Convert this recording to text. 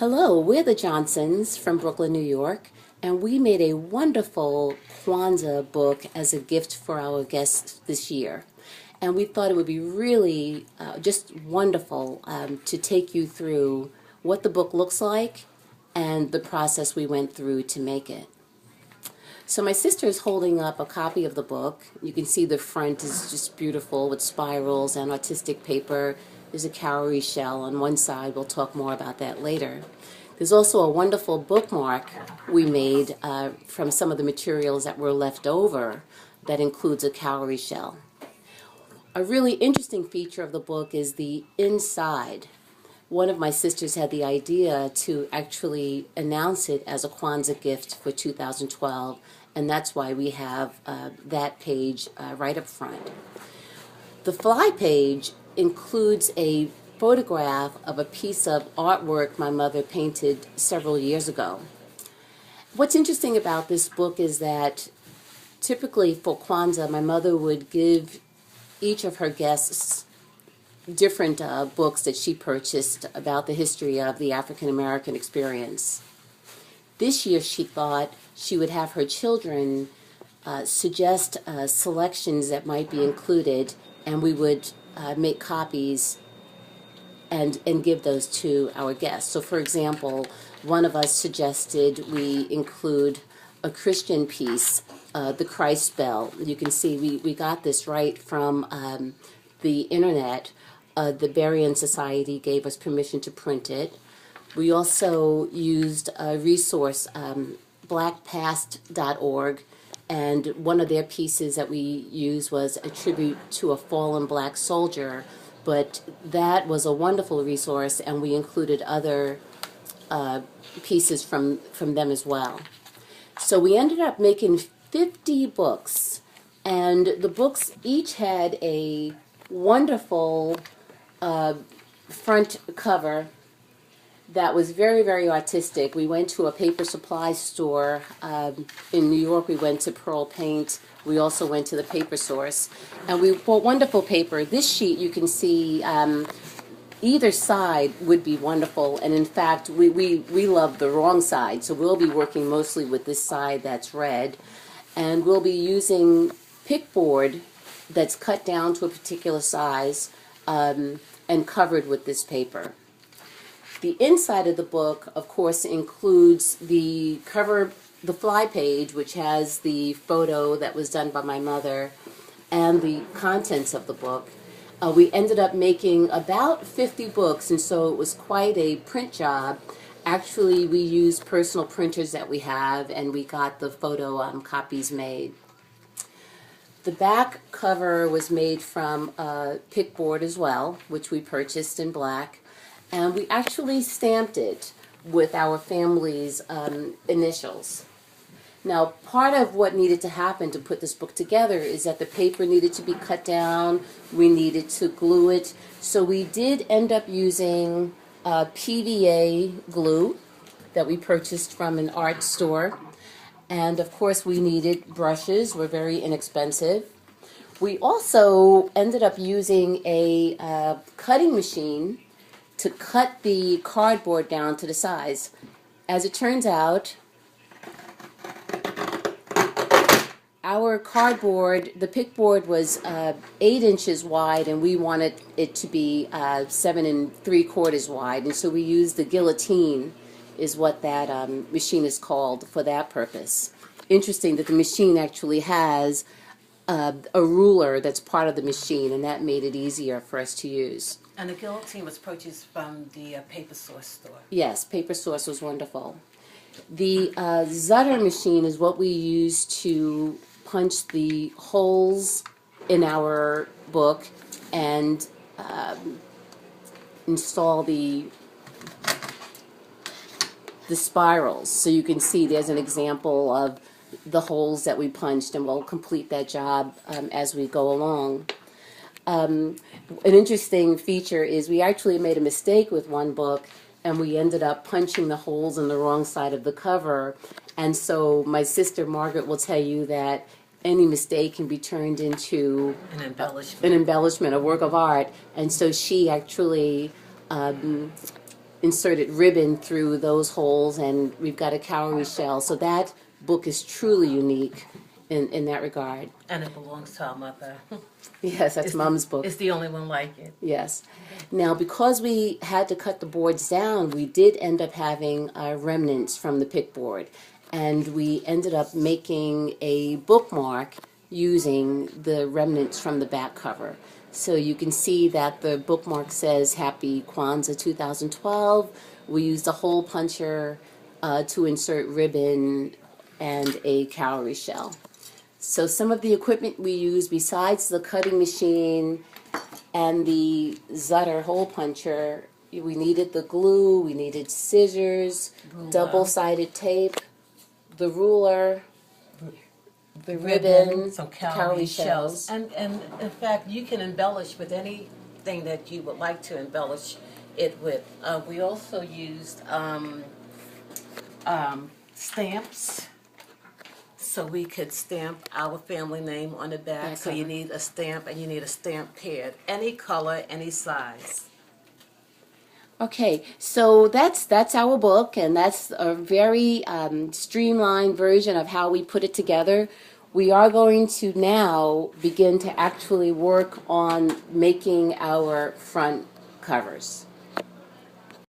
Hello, we're the Johnsons from Brooklyn, New York, and we made a wonderful Kwanzaa book as a gift for our guests this year. And we thought it would be really just wonderful to take you through what the book looks like and the process we went through to make it. So my sister is holding up a copy of the book. You can see the front is just beautiful with spirals and artistic paper. There's a cowrie shell on one side. We'll talk more about that later. There's also a wonderful bookmark we made from some of the materials that were left over that includes a cowrie shell. A really interesting feature of the book is the inside. One of my sisters had the idea to actually announce it as a Kwanzaa gift for 2012, and that's why we have that page right up front. The fly page includes a photograph of a piece of artwork my mother painted several years ago. What's interesting about this book is that typically for Kwanzaa, my mother would give each of her guests different books that she purchased about the history of the African American experience. This year she thought she would have her children suggest selections that might be included, and we would make copies and give those to our guests. So for example, one of us suggested we include a Christian piece, the Christ Bell. You can see we got this right from the internet. The Berrien Society gave us permission to print it. We also used a resource, blackpast.org, and one of their pieces that we used was a tribute to a fallen black soldier, but that was a wonderful resource, and we included other pieces from them as well. So we ended up making 50 books, and the books each had a wonderful front cover that was very, very artistic. We went to a paper supply store in New York. We went to Pearl Paint. We also went to the Paper Source, and we bought wonderful paper. This sheet, you can see either side would be wonderful, and in fact, we love the wrong side, so we'll be working mostly with this side that's red, and we'll be using pickboard that's cut down to a particular size and covered with this paper. The inside of the book, of course, includes the cover, the fly page, which has the photo that was done by my mother, and the contents of the book. We ended up making about 50 books, and so it was quite a print job. Actually, we used personal printers that we have, and we got the photo copies made. The back cover was made from pickboard as well, which we purchased in black. And we actually stamped it with our family's initials. Now, part of what needed to happen to put this book together is that the paper needed to be cut down. We needed to glue it. So we did end up using PVA glue that we purchased from an art store. And of course, we needed brushes. We're very inexpensive. We also ended up using a cutting machine to cut the cardboard down to the size. As it turns out, our cardboard, the pickboard was 8 inches wide, and we wanted it to be 7 3/4 wide, and so we used the guillotine, is what that machine is called for that purpose. Interesting that the machine actually has a ruler that's part of the machine, and that made it easier for us to use. And the guillotine was purchased from the Paper Source store. Yes, Paper Source was wonderful. The Zutter machine is what we use to punch the holes in our book and install the spirals. So you can see there's an example of the holes that we punched, and we'll complete that job as we go along. An interesting feature is we actually made a mistake with one book, and we ended up punching the holes in the wrong side of the cover. And so my sister Margaret will tell you that any mistake can be turned into an embellishment, a work of art. And so she actually inserted ribbon through those holes, and we've got a cowrie shell. So that book is truly unique in that regard. And it belongs to our mother. Yes, that's Mom's book. It's the only one like it. Yes. Now, because we had to cut the boards down, we did end up having remnants from the pick board. And we ended up making a bookmark using the remnants from the back cover. So you can see that the bookmark says Happy Kwanzaa 2012. We used a hole puncher to insert ribbon and a cowrie shell. So some of the equipment we used besides the cutting machine and the Zutter hole puncher, we needed the glue, we needed scissors, double-sided tape, the ruler, the ribbon, some cowrie shells. And in fact, you can embellish with anything that you would like to embellish it with. We also used stamps, so we could stamp our family name on the back. So you need a stamp, and you need a stamp pad, any color, any size. Okay, so that's our book, and that's a very streamlined version of how we put it together. We are going to now begin to actually work on making our front covers.